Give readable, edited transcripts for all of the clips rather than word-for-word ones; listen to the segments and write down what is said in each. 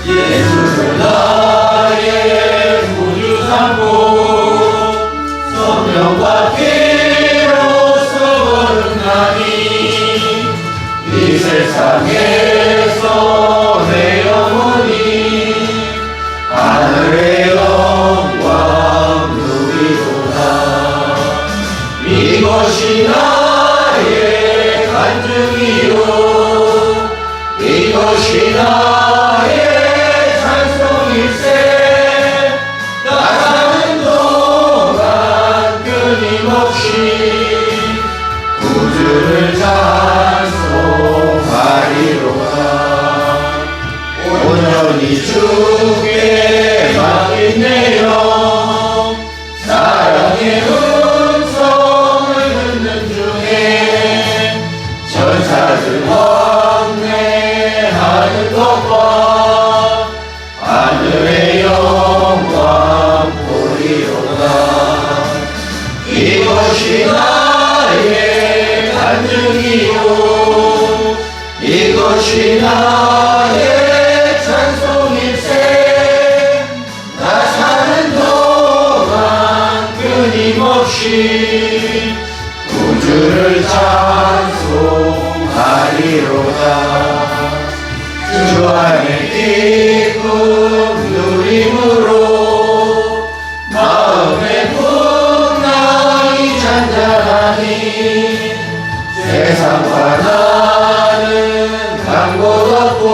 예수를 나의 구주 삼고 성령과 피로써 거룩하니 이 세상에서 내 영혼이 하늘의 영광 누리도다. 이것이 나의 간증이요 이것이 나의 찬송일세. 나 사는 동안 끊임없이 구주를 찬송하리로다. 온전히 주께 맡긴내요 사랑의 음성을 듣는 중에 천사들 환내하는 것과 하늘의 영광 보리로다. 이것이 나의 간증이요 이것이 나의 찬송일세. 나 사는 동안 끊임없이 구주를 찬송하리로다. 주 안에 기쁨 누림으로 마음의 풍랑이 잔잔하니 세상과 나는 간 곳 없고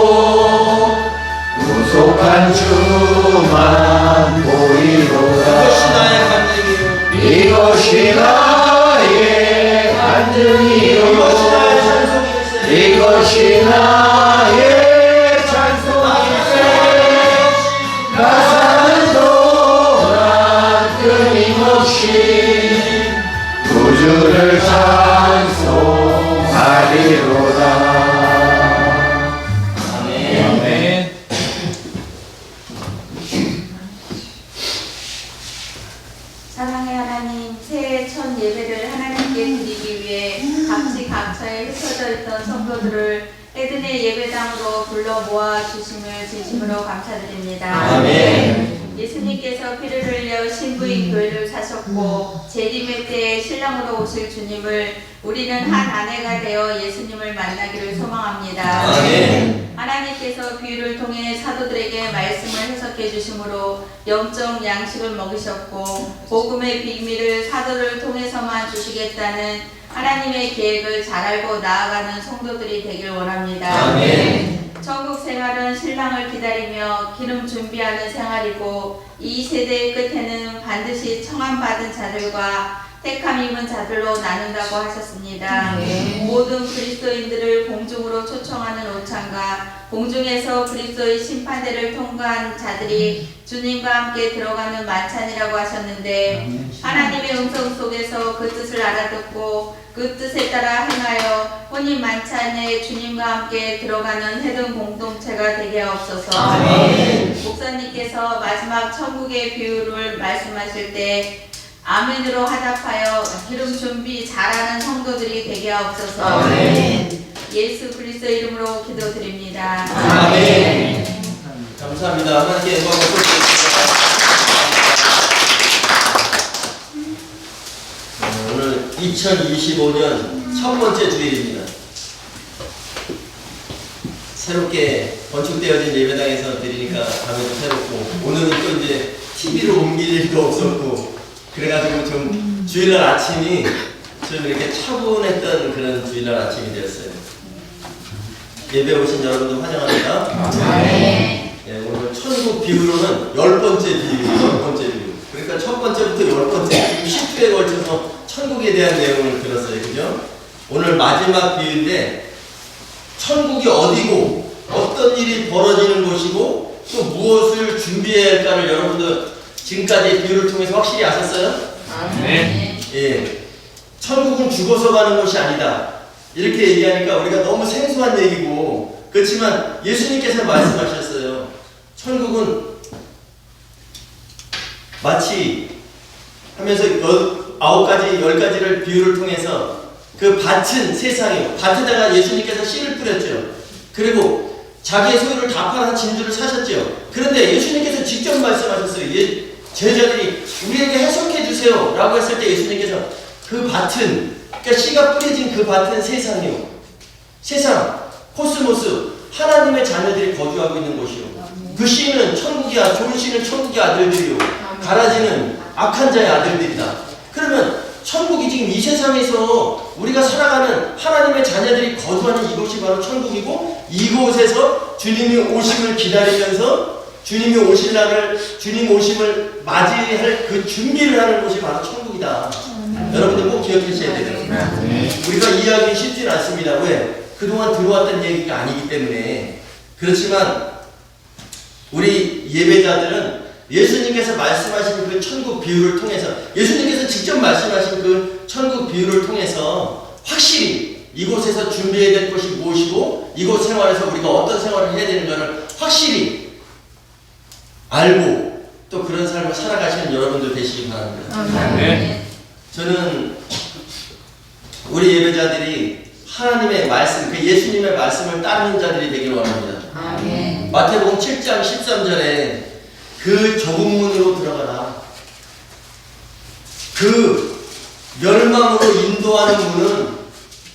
구속한 주만 보이로다. 이것이 나의 간증이요 이것이 나의 찬송일세. 나 사는 동안 끊임없이 구주를 찬송하리로다. 아멘. 사랑의 하나님, 새해 첫 예배를 하나님께 드리기 위해 각지각처에 흩어져 있던 성도들을 에덴의 예배당으로 불러 모아 주심을 진심으로 감사드립니다. 아멘. 예수님께서 피를 흘려 신부인 교회를 사셨고 재림의 때에 신랑으로 오실 주님을 우리는 한 아내가 되어 예수님을 만나기를 소망합니다. 아멘. 하나님께서 비유를 통해 사도들에게 말씀을 해석해 주심으로 영적 양식을 먹이셨고 복음의 비밀을 사도를 통해서만 주시겠다는 하나님의 계획을 잘 알고 나아가는 성도들이 되길 원합니다. 아멘. 천국 생활은 신랑을 기다리며 기름 준비하는 생활이고 이 세대의 끝에는 반드시 청함받은 자들과 택함 입은 자들로 나눈다고 하셨습니다. 모든 그리스도인들을 공중으로 초청하는 오찬과 공중에서 그리스도의 심판대를 통과한 자들이 주님과 함께 들어가는 만찬이라고 하셨는데 하나님의 음성 속에서 그 뜻을 알아듣고 그 뜻에 따라 행하여 혼인 만찬에 주님과 함께 들어가는 해등 공동체가 되게 하옵소서. 아멘. 목사님께서 마지막 천국의 비유를 말씀하실 때 아멘으로 화답하여 기름 준비 잘하는 성도들이 되게 하옵소서. 아멘. 예수 그리스도 이름으로 기도드립니다. 아멘. 감사합니다. 하나님께 영광을 돌리겠습니다. 오늘 2025년 첫 번째 주일입니다. 새롭게 건축되어진 예배당에서 드리니까 감회도 새롭고 오늘은 또 이제 TV로 옮길 일도 없었고 그래가지고 좀 주일날 아침이 좀 이렇게 차분했던 그런 주일날 아침이 되었어요. 예배 오신 여러분들 환영합니다. 네. 예, 오늘 천국 비유로는 10번째 비유, 10번째 비유. 그러니까 첫 번째부터 10번째, 지금 10주에 걸쳐서 천국에 대한 내용을 들었어요. 그죠? 오늘 마지막 비유인데, 천국이 어디고, 어떤 일이 벌어지는 곳이고, 또 무엇을 준비해야 할까를 여러분들 지금까지 비유를 통해서 확실히 아셨어요? 네. 예. 천국은 죽어서 가는 곳이 아니다. 이렇게 얘기하니까 우리가 너무 생소한 얘기고, 그렇지만 예수님께서 말씀하셨어요. 천국은 마치 하면서 9가지, 10가지를 비유를 통해서 그 밭은 세상이요. 밭에다가 예수님께서 씨를 뿌렸죠. 그리고 자기의 소유를 다 팔아 진주를 사셨죠. 그런데 예수님께서 직접 말씀하셨어요. 제자들이 우리에게 해석해 주세요 라고 했을 때 예수님께서 그 밭은, 그러니까 씨가 뿌려진 그 밭은 세상이요. 세상, 코스모스, 하나님의 자녀들이 거주하고 있는 곳이요. 그 씨는 천국이야. 좋은 씨는 천국의 아들들이요. 가라지는 악한 자의 아들들이다. 그러면 천국이 지금 이 세상에서 우리가 살아가는 하나님의 자녀들이 거주하는 이곳이 바로 천국이고, 이곳에서 주님이 오심을 기다리면서 주님이 오실 날을, 주님 오심을 맞이할 그 준비를 하는 곳이 바로 천국이다. 여러분들 꼭 기억하셔야 돼요. 우리가 이해하기 쉽지는 않습니다. 왜? 그동안 들어왔던 얘기가 아니기 때문에. 그렇지만 우리 예배자들은 예수님께서 말씀하신 그 천국 비유를 통해서, 예수님께서 직접 말씀하신 그 천국 비유를 통해서 확실히 이곳에서 준비해야 될 것이 무엇이고 이곳 생활에서 우리가 어떤 생활을 해야 되는가를 확실히 알고 또 그런 삶을 살아가시는 여러분들 되시기 바랍니다. 네. 저는 우리 예배자들이 하나님의 말씀, 그 예수님의 말씀을 따르는 자들이 되길 원합니다. 아멘. 마태복음 7장 13절에 그 좁은 문으로 들어가라. 그 멸망으로 인도하는 문은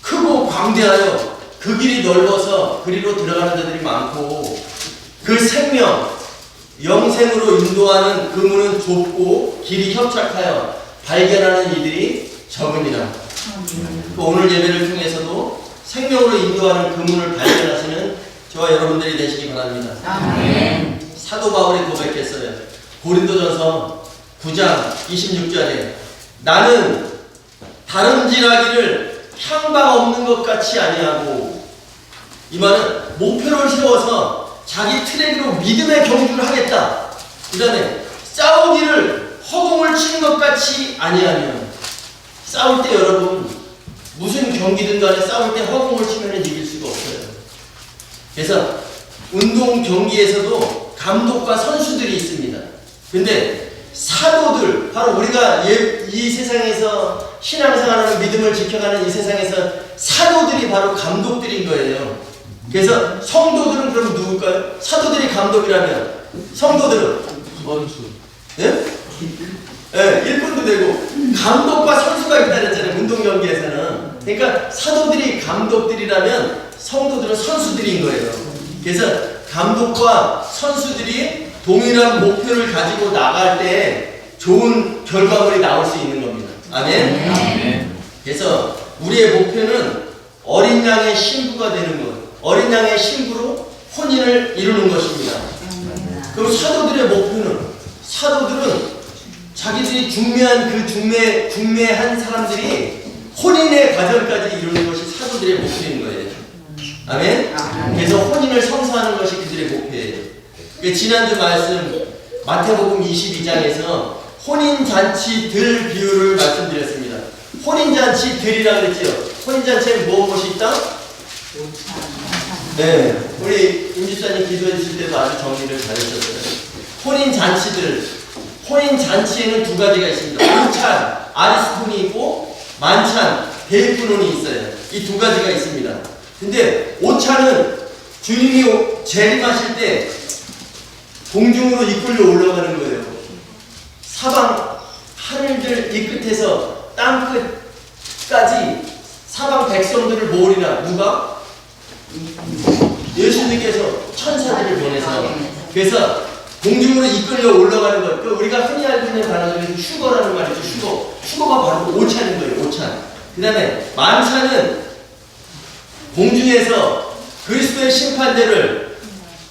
크고 광대하여 그 길이 넓어서 그리로 들어가는 자들이 많고, 그 생명, 영생으로 인도하는 그 문은 좁고 길이 협착하여 발견하는 이들이 적으니라. 오늘 예배를 통해서도 생명으로 인도하는 그 문을 발견하시는 저와 여러분들이 되시기 바랍니다. 아멘. 사도 바울이 고백했어요. 고린도전서 9장 26절에 나는 다름질하기를 향방 없는 것 같이 아니하고, 이 말은 목표를 세워서 자기 트랙으로 믿음의 경주를 하겠다. 그 다음에 싸우기를 허공을 치는 것 같이 아니하며, 싸울 때 여러분 무슨 경기든 간에 싸울 때 허공을 치면 이길 수가 없어요. 그래서 운동 경기에서도 감독과 선수들이 있습니다. 근데 사도들, 바로 우리가 이 세상에서 신앙생활하는 믿음을 지켜가는 이 세상에서 사도들이 바로 감독들인 거예요. 그래서 성도들은 그럼 누굴까요? 사도들이 감독이라면 성도들은 선수. 예? 예, 일꾼도 되고 감독과 선수가 있다 그랬잖아요. 운동 경기에서는. 그러니까 사도들이 감독들이라면 성도들은 선수들인 거예요. 그래서 감독과 선수들이 동일한 목표를 가지고 나갈 때 좋은 결과물이 나올 수 있는 겁니다. 아멘? 아멘. 그래서 우리의 목표는 어린 양의 신부가 되는 것, 어린 양의 신부로 혼인을 이루는 것입니다. 그리고 사도들의 목표는, 사도들은 자기들이 중매한 사람들이 혼인의 과정까지 이루는 것이 사도들의 목표인 거예요. 아멘? 그래서 혼인을 성사하는 것이 그들의 목표예요. 지난주 말씀 마태복음 22장에서 혼인잔치들 비유를 말씀드렸습니다. 혼인잔치들이라고 그랬죠. 혼인잔치에 무엇이 있다? 네, 우리 임집사님 기도해 주실 때도 아주 정리를 잘해주셨어요. 혼인잔치들, 혼인잔치에는 두 가지가 있습니다. 오찬, 아리스톤이 있고 만찬, 베이프논이 있어요. 이 두 가지가 있습니다. 근데 오찬은 주님이 재림하실 때 공중으로 이끌려 올라가는 거예요. 사방 하늘들 이 끝에서 땅 끝까지 사방 백성들을 모으리라. 누가? 예수님께서 천사들을 보내서. 그래서 공중으로 이끌려 올라가는 것. 그 우리가 흔히 알고 있는 단어 중에서 휴거라는 말이죠. 휴거. 휴거가 바로 오찬인 거예요. 오찬. 그 다음에 만찬은 공중에서 그리스도의 심판대를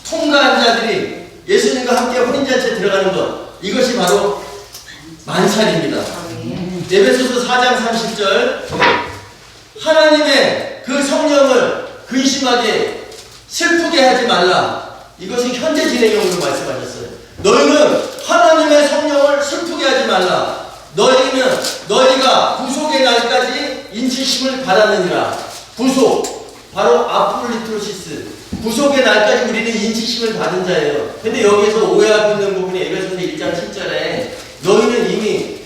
통과한 자들이 예수님과 함께 혼인잔치에 들어가는 것, 이것이 바로 만찬입니다. 에베소서 4장 30절 하나님의 그 성령을 근심하게 슬프게 하지 말라. 이것이 현재 진행형으로 말씀하셨어요. 너희는 하나님의 성령을 슬프게 하지 말라. 너희가 구속의 날까지 인치심을 받았느니라. 구속, 바로 아폴리토시스, 구속의 날까지 우리는 인치심을 받은 자예요. 근데 여기에서 오해하고 있는 부분이 에베소서 1장 7절에 너희는 이미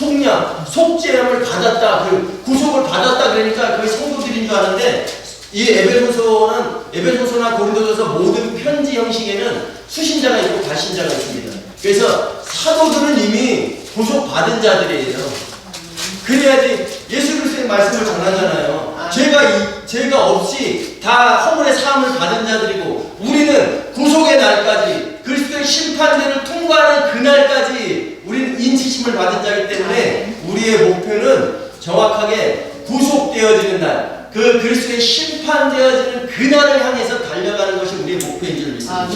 속량, 속죄함을 받았다, 그 구속을 받았다 그러니까 그게 성도들인 줄 아는데 이 에베소서나 고린도전서 모든 편지 형식에는 수신자가 있고 발신자가 있습니다. 그래서 사도들은 이미 구속받은 자들이에요. 그래야지 예수 그리스도의 말씀을 전하잖아요. 죄가 없이 다 허물의 사함을 받은 자들이고 우리는 구속의 날까지 그리스도의 심판대를 통과하는 그날까지 우리는 인치심을 받은 자이기 때문에 우리의 목표는 정확하게 구속되어지는 날, 그 그리스도의 심판되어지는 그날을 향해서 달려가는 것이 우리의 목표인 줄 믿습니다.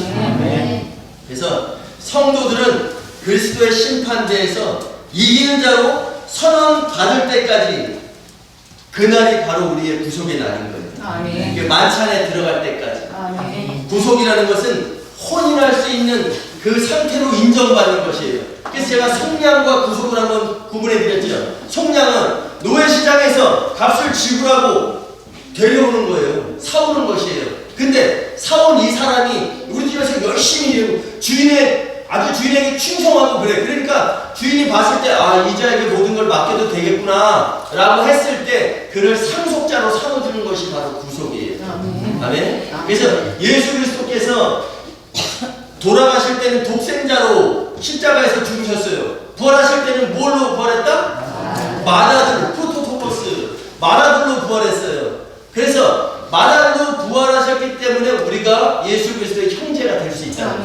그래서 성도들은 그리스도의 심판대에서 이기는 자로 선언 받을 때까지 그날이 바로 우리의 구속의 날인 거예요. 만찬에 들어갈 때까지. 구속이라는 것은 혼인할 수 있는 그 상태로 인정받는 것이에요. 그래서 제가 속량과 구속을 한번 구분해 드렸죠. 속량은 노예시장에서 값을 지불하고 데려오는 거예요. 사오는 것이에요. 근데 사온 이 사람이 우리 집에서 열심히 일하고 주인에게 충성하고 그래. 그러니까 주인이 봤을 때 이자에게 모든 걸 맡겨도 되겠구나 라고 했을 때 그를 상속자로 삼아주는 것이 바로 구속이에요. 아멘. 그래서 예수 그리스도께서 돌아가실 때는 독생자로 십자가에서 죽으셨어요. 부활하실 때는 뭘로 부활했다? 마다들, 프로토토코스, 마다들로 부활했어요. 그래서 마다들로 부활하셨기 때문에 우리가 예수 그리스도의 형제가 될 수 있다.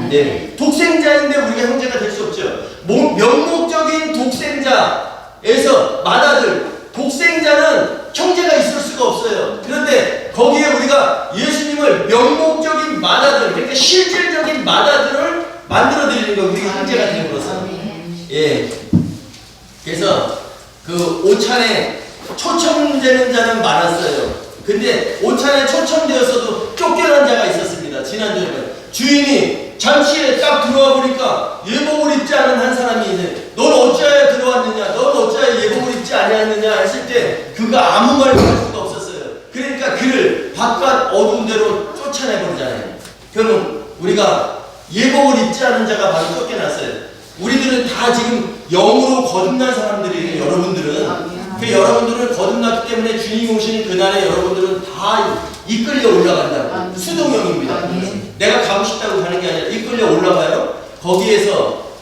네. 독생자인데 우리가 형제가 될 수 없죠. 명목적인 독생자에서 마다들, 독생자는 형제가 있을 수가 없어요. 그런데 거기에 우리가 예수님을 명목적인 마다들, 그러니까 실질적인 마다들을 만들어 드리는 거 우리가 형제가 됨으로써. 예. 그래서 그 오찬에 초청되는 자는 많았어요. 근데 오찬에 초청되었어도 쫓겨난 자가 있었습니다. 지난주에는 주인이 잠시에 딱 들어와 보니까 예복을 입지 않은 한 사람이 있네. 넌 어찌하여 들어왔느냐? 넌 어찌하여 예복을 입지 아니하느냐? 했을 때 그가 아무 말도 할 수가 없었어요. 그러니까 그를 바깥 어두운 데로 쫓아내버리잖아요. 그러면 우리가 예복을 입지 않은 자가 바로 쫓겨났어요. 우리들은 다 지금 영으로 거듭난 사람들이에요. 여러분들은. 여러분들은 거듭났기 때문에 주님 오시는 그날에 여러분들은 다 이끌려 올라간다고. 수동형입니다. 내가 가고 싶다고 가는 게 아니라 이끌려 올라가요. 거기에서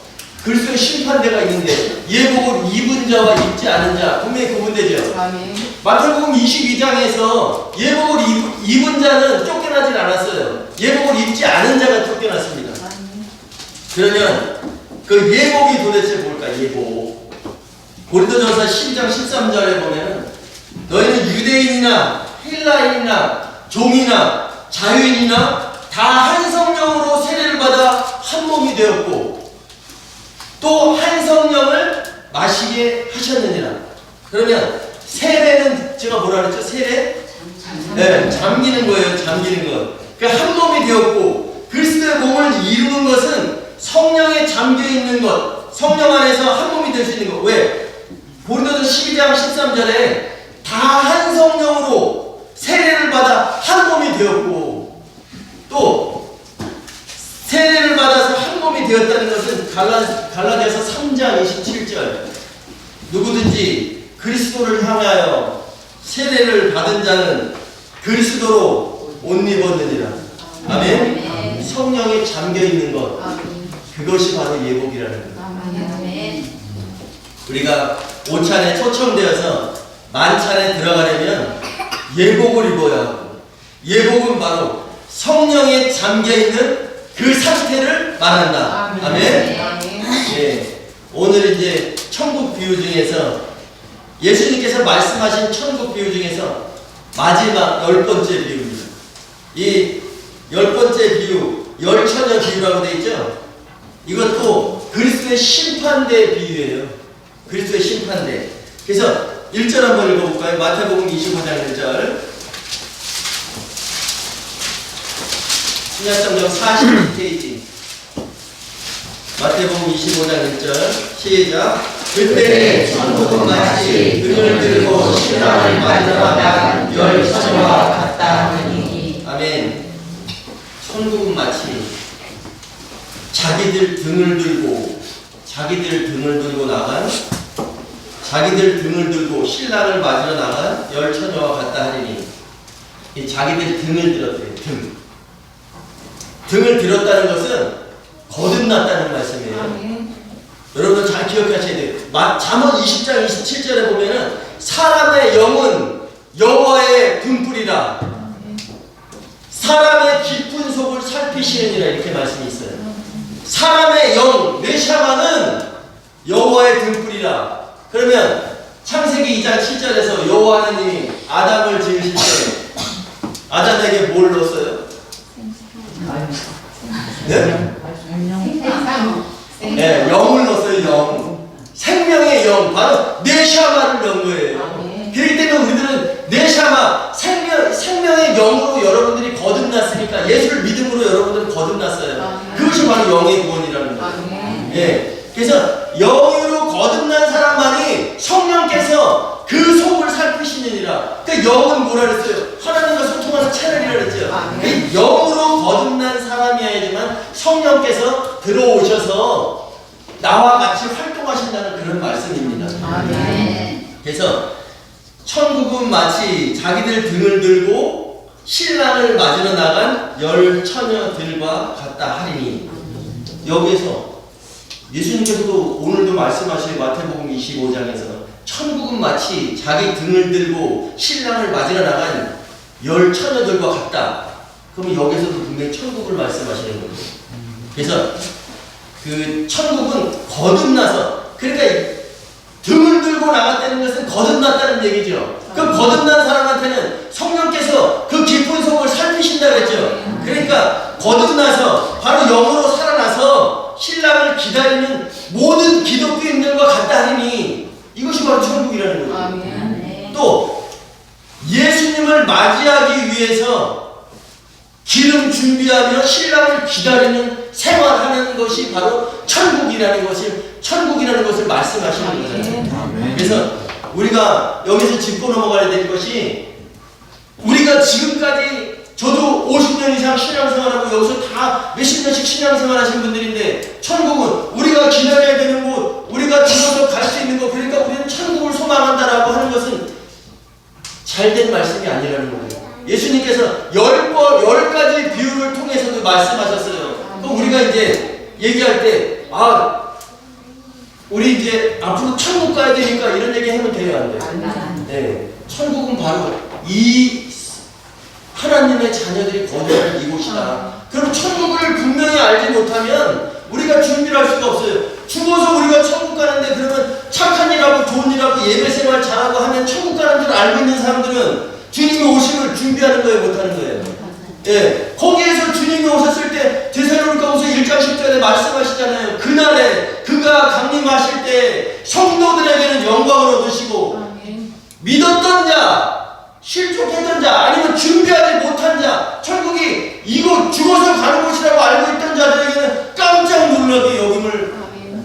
그리스도의 심판대가 있는데 예복을 입은 자와 입지 않은 자 분명히 구분되죠. 마태복음 22장에서 예복을 입은 자는 쫓겨나진 않았어요. 예복을 입지 않은 자가 쫓겨났습니다. 그러면 그 예복이 도대체 뭘까? 예복. 고린도전서 12장 13절에 보면 너희는 유대인이나 헬라인이나 종이나 자유인이나 다 한 성령으로 세례를 받아 한 몸이 되었고 또 한 성령을 마시게 하셨느니라. 그러면 세례는 제가 뭐라 그랬죠? 세례? 네, 잠기는 거예요. 잠기는 것. 그러니까 한 몸이 되었고 그리스도의 몸을 이루는 것은 성령에 잠겨 있는 것, 성령 안에서 한 몸이 될 수 있는 것. 왜? 고린도전 12장 13절에 다 한 성령으로 세례를 받아 한 몸이 되었고 또 세례를 받아서 한 몸이 되었다는 것은 갈라디아서 3장 27절 누구든지 그리스도를 향하여 세례를 받은 자는 그리스도로 옷 입었느니라. 아멘. 성령에 잠겨 있는 것, 그것이 바로 예복이라는 것. 우리가 오찬에 초청되어서 만찬에 들어가려면 예복을 입어야 하고, 예복은 바로 성령에 잠겨있는 그 상태를 말한다. 아멘. 예. 오늘 이제 천국 비유 중에서 예수님께서 말씀하신 천국 비유 중에서 마지막 10번째 비유입니다. 이 10번째 비유, 열처녀 비유라고 되어 있죠? 이것도 그리스도의 심판대 비유예요. 그리스도의 심판대. 그래서 1절 한번 읽어볼까요? 마태복음 25장 1절. 신약성경 42페이지. 마태복음 25장 1절. 시작. 그때 천국은 마치 등을 들고 신랑을 맞이하다 열처녀와 같다 하니. 아멘. 천국은 마치 자기들 등을 들고 나간 자기들 등을 들고 신랑을 맞으러 나간 열 처녀와 같다 하리니, 이 자기들 등을 들었대요. 등을 들었다는 것은 거듭났다는 말씀이에요. 여러분 잘 기억하셔야 돼요. 잠언 20장 27절에 보면은 사람의 영은 여호와의 등불이라 사람의 깊은 속을 살피시느니라 이렇게 말씀이 있어요. 사람의 영 네샤마는 여호와의 등불이라. 그러면 창세기 2장 7절에서 여호와 하나님이 아담을 지으실 때 아담에게 뭘 넣었어요? 네? 네, 영을 넣었어요. 영. 생명의 영, 바로 네샤마를 넣은 거예요. 그렇기 때문에 우리들은 네샤마, 생명의 영으로 여러분들이 거듭났으니까, 예수를 믿음으로 여러분들은 거듭났어요. 그것이 바로 영의 구원이라는 거예요. 예. 그래서 영으로 거듭난 사람만이 성령께서 그 속을 살피시느니라. 그러니까 영은 뭐라 그랬어요? 하나님과 소통하는 채널이라 그랬죠. 그러니까 영으로 거듭난 사람이어야지만 성령께서 들어오셔서 나와 같이 활동하신다는 그런 말씀입니다. 그래서 천국은 마치 자기들 등을 들고 신랑을 맞으러 나간 열 처녀들과 같다 하리니, 여기에서 예수님께서도 오늘도 말씀하신 마태복음 25장에서 천국은 마치 자기 등을 들고 신랑을 맞으러 나간 열 처녀들과 같다. 그러면 여기서도 분명히 천국을 말씀하시는 거예요. 그래서 그 천국은 거듭나서, 그러니까 등을 들고 나갔다는 것은 거듭났다는 얘기죠. 그럼 거듭난 사람한테는 성령께서 그 깊은 속을 살피신다 그랬죠. 그러니까 거듭나서 바로 영으로 살아나서 신랑을 기다리는 모든 기독교인들과 같다 하니, 이것이 바로 천국이라는 거예요. 또 예수님을 맞이하기 위해서 기름 준비하며 신랑을 기다리는 생활하는 것이 바로 천국이라는 것을 말씀하시는 거잖아요. 그래서 우리가 여기서 짚고 넘어가야 될 것이, 우리가 지금까지 저도 50년 이상 신앙생활하고 여기서 다 몇십 년씩 신앙생활하신 분들인데, 천국은 우리가 기다려야 되는 곳, 우리가 죽어서 갈 수 있는 곳, 그러니까 우리는 천국을 소망한다라고 하는 것은 잘된 말씀이 아니라는 거예요. 예수님께서 10가지 비유를 통해서도 말씀하셨어요. 그럼 우리가 이제 얘기할 때, 우리 이제 앞으로 천국 가야 되니까 이런 얘기 하면 돼요, 안 돼요? 네. 천국은 바로 이 하나님의 자녀들이 거주하는 이곳이다. 그럼 천국을 분명히 알지 못하면 우리가 준비를 할 수가 없어요. 죽어서 우리가 천국 가는데, 그러면 착한 일하고 좋은 일하고 예배생활 잘하고 하면 천국 가는 줄 알고 있는 사람들은 주님의 오심을 준비하는 거예요, 못하는 거예요? 예. 거기에서 주님이 오셨을 때 데살로니가후서 1장 10절에 말씀하시잖아요. 그날에 그가 강림하실 때 성도들에게는 영광을 얻으시고 믿었던 자, 실족했던 자, 아니면 준비하지 못한 자, 천국이 이곳 죽어서 가는 곳이라고 알고 있던 자들에게는 깜짝 놀라게 여김을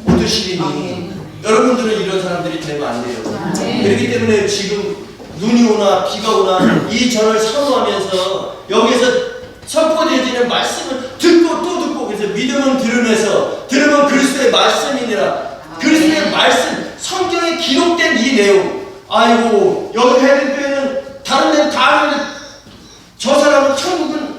얻으시리니, 여러분들은 이런 사람들이 되면 안 돼요. 그렇기 때문에 지금 눈이 오나 비가 오나 이 전을 선호하면서 여기서 선포되어지는 말씀을 듣고 또 듣고, 그래서 믿음은 들으면 그리스도의 말씀이니라. 그리스도의 말씀, 성경에 기록된 이 내용. 아이고, 여기 해변교회는 다른 데는 다 하는데 저 사람은 천국은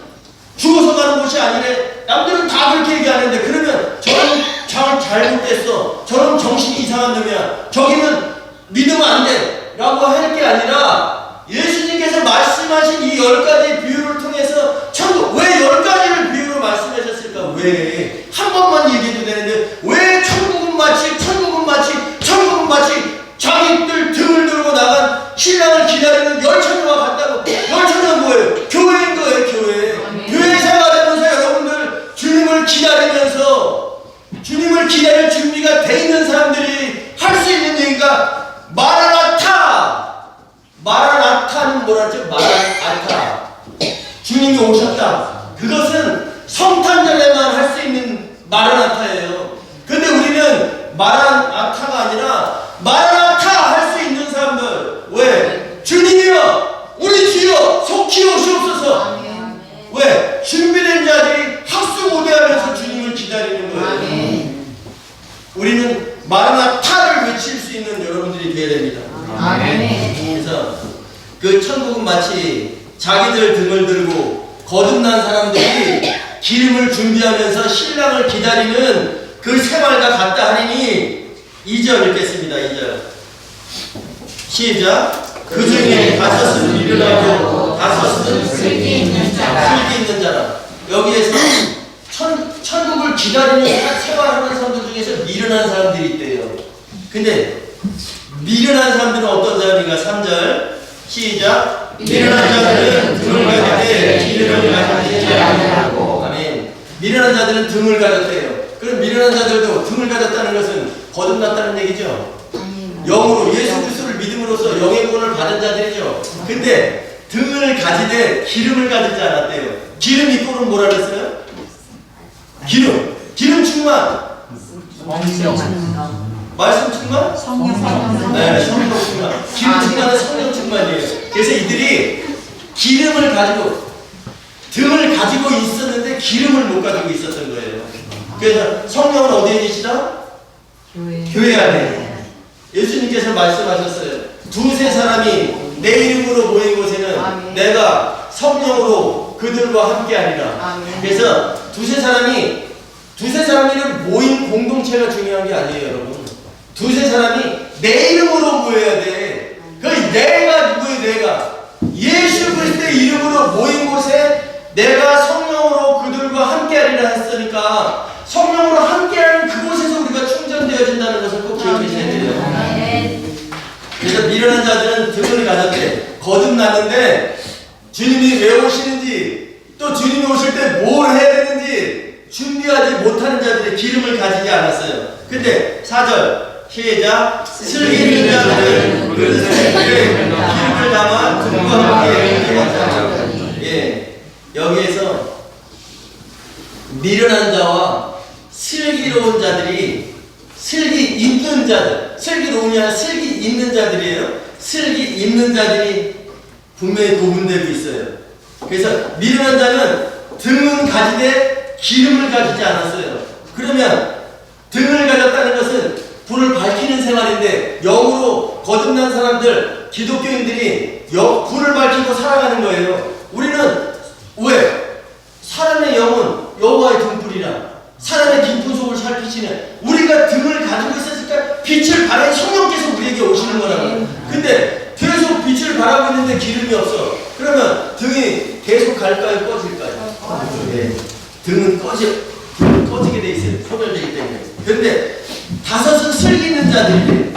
죽어서 가는 곳이 아니래. 남들은 다 그렇게 얘기하는데, 그러면 저는 잘못됐어, 저는 정신이 이상한 놈이야, 저기는 믿으면 안 돼 라고 할 게 아니라, 예수님께서 말씀하신 이 10가지 비유를 통해서 천국, 왜 10가지를 비유로 말씀하셨을까? 왜? 한 번만 얘기해도 되는데, 왜 천국은 마치 자기들 등을 들고 나간 신랑을 기다리는 열처녀와 같다고. 열처녀는 뭐예요? 교회인 거예요, 교회. 교회 생활하면서 여러분들 주님을 기다릴 준비가 돼 있는 사람들이 할 수 있는 얘기가 마라나타는 뭐라죠? 마라나타. 주님이 오셨다. 그것은 성탄절에만 할 수 있는 마라나타예요. 근데 우리는 마라나타가 아니라 마라나타 할 수 있는 사람들. 왜? 주님이여, 우리 주여 속히 오시옵소서. 왜? 준비된 자들이 합수무대하면서 주님을 기다리는 거예요. 우리는 마라나타를 외칠 수 있는 여러분들이 되어야 됩니다. 그 천국은 마치 자기들 등을 들고 거듭난 사람들이 기름을 준비하면서 신랑을 기다리는 그 생활과 같다 하리니 2절 읽겠습니다. 2절 시작. 그 중에 5은 미련하고 5은 슬기 있는 자라. 여기에서 천국을 기다리는 생활하는 사람들 중에서 미련한 사람들이 있대요. 근데 미련한 사람들은 어떤 사람인가? 3절 시작. 미련한 자들은 등을 가졌대 기름을 가졌지 아니하고. 아멘. 미련한 자들은 등을 가졌대요. 그럼 미련한 자들도 등을 가졌다는 것은 거듭났다는 얘기죠. 영으로 예수 그리스도를 믿음으로써 영의 구원을 받은 자들이죠. 근데 등을 가지되 기름을 가지지 않았대요. 기름 이꼬는 뭐라 그랬어요? 기름 충만. 말씀 충만? 성령. 네, 성령 충만. 기름 충만은 성령 충만이에요. 그래서 이들이 기름을 가지고 등을 가지고 있었는데 기름을 못 가지고 있었던 거예요. 그래서 성령은 어디에 계시다? 교회 안에. 예수님께서 말씀하셨어요. 두세 사람이 내 이름으로 모인 곳에는 아멘. 내가 성령으로 그들과 함께하리라. 아멘. 그래서 두세 사람이 모인 공동체가 중요한 게 아니에요, 여러분. 두세 사람이 내 이름으로 모여야 돼. 그 내가 누구예요? 내가 예수 그리스도의 이름으로 모인 곳에 내가 성령으로 그들과 함께하리라 했으니까 성령으로 함께하는 그곳에서 우리가 충전되어진다는 것을 꼭 기억하셔야 돼요. 그래서 미련한 자들은 등을 가졌대. 거듭났는데 주님이 왜 오시는지 또 주님이 오실 때 뭘 해야 되는지 준비하지 못하는 자들이 기름을 가지지 않았어요. 근데 4절 시작. 슬기 있는 자들은 그릇에 기름을 담아 등과 함께 예, 여기에서 미련한 자와 슬기로운 자들이 슬기 있는 자들, 슬기로운이 아니라 슬기 있는 자들이에요. 슬기 있는 자들이 분명히 구분되고 있어요. 그래서 미련한 자는 등은 가지되 기름을 가지지 않았어요. 그러면 등을 가졌다는 것은 불을 밝히는 생활인데 영으로 거듭난 사람들, 기독교인들이 불을 밝히고 살아가는 거예요. 우리는 왜? 사람의 영은 여호와의 등불이라. 사람의 깊은 속을 살피시는 우리가 등을 가지고 있었으니까 빛을 발한 성령께서 우리에게 오시는 거라고. 근데 계속 빛을 발하고 있는데 기름이 없어. 그러면 등이 계속 갈까요? 꺼질까요? 네. 등은 꺼지게 돼 있어요. 소멸되기 때문에. 근데 5은 슬기 있는 자들이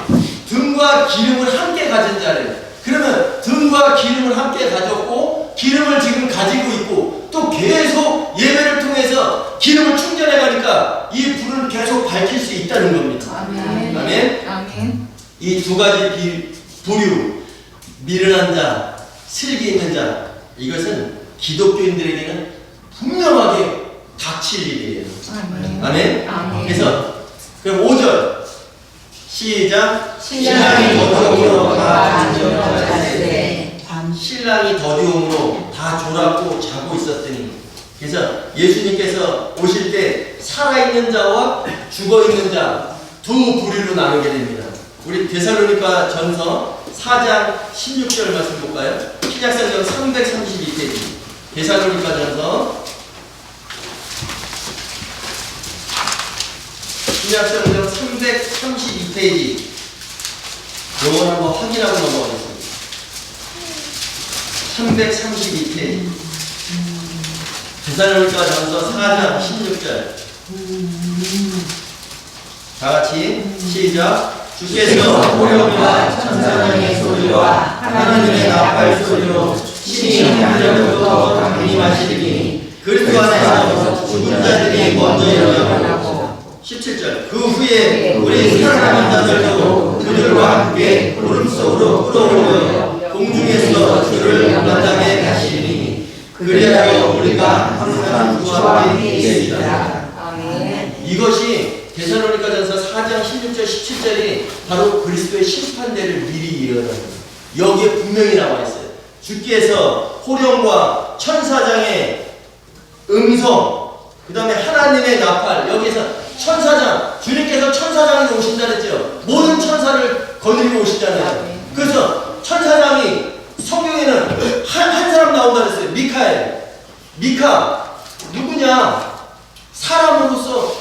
등과 기름을 함께 가진 자래요. 그러면 등과 기름을 함께 가졌고 기름을 지금 가지고 있고 또 계속 예배를 통해서 기름을 충전해 가니까 이 불을 계속 밝힐 수 있다는 겁니다. 아멘. 아멘. 아멘. 이 두 가지 부류, 미련한 자, 슬기 있는 자, 이것은 기독교인들에게는 분명하게 닥칠 일이에요. 아멘. 아멘. 아멘. 그래서 그럼 5절 시작. 신랑이 더디움으로 다 졸았으되. 신랑이 더디움으로 다 졸았고 자고 있었더니. 그래서 예수님께서 오실 때 살아있는 자와 죽어있는 자 두 부류로 나누게 됩니다. 우리 데살로니가 전서 4장 16절 말씀 볼까요? 신약성경 332페이지 데살로니가 전서 신약성경 332페이지 요걸 한번 확인하고 넘어가겠습니다. 332페이지 데살로니가 전서 4장 16절 다같이 시작. 주께서 호령과 천사장의 소리와 하나님의 나팔 소리로 심히 하늘로부터 강림하시리니 그리스도 안에서 죽은 자들이 먼저 일어나고 17절 그 후에 우리 살아남은 자들도 그들과 함께 구름 속으로 끌어올려 공중에서 주를 만나게 하시리니 그리하여 우리가 항상 주와 함께 있으리라. 이것이 데살로니가전서 4장 16절 17절이 바로 그리스도의 심판대를 미리 일어나는 여기에 분명히 나와 있어요. 주께서 호령과 천사장의 음성, 그 다음에 하나님의 나팔, 여기에서 천사장, 주님께서 천사장이 오신다 그랬죠. 모든 천사를 거느리고 오시잖아요. 그래서 천사장이 성경에 미카엘. 미카 누구냐? 사람으로서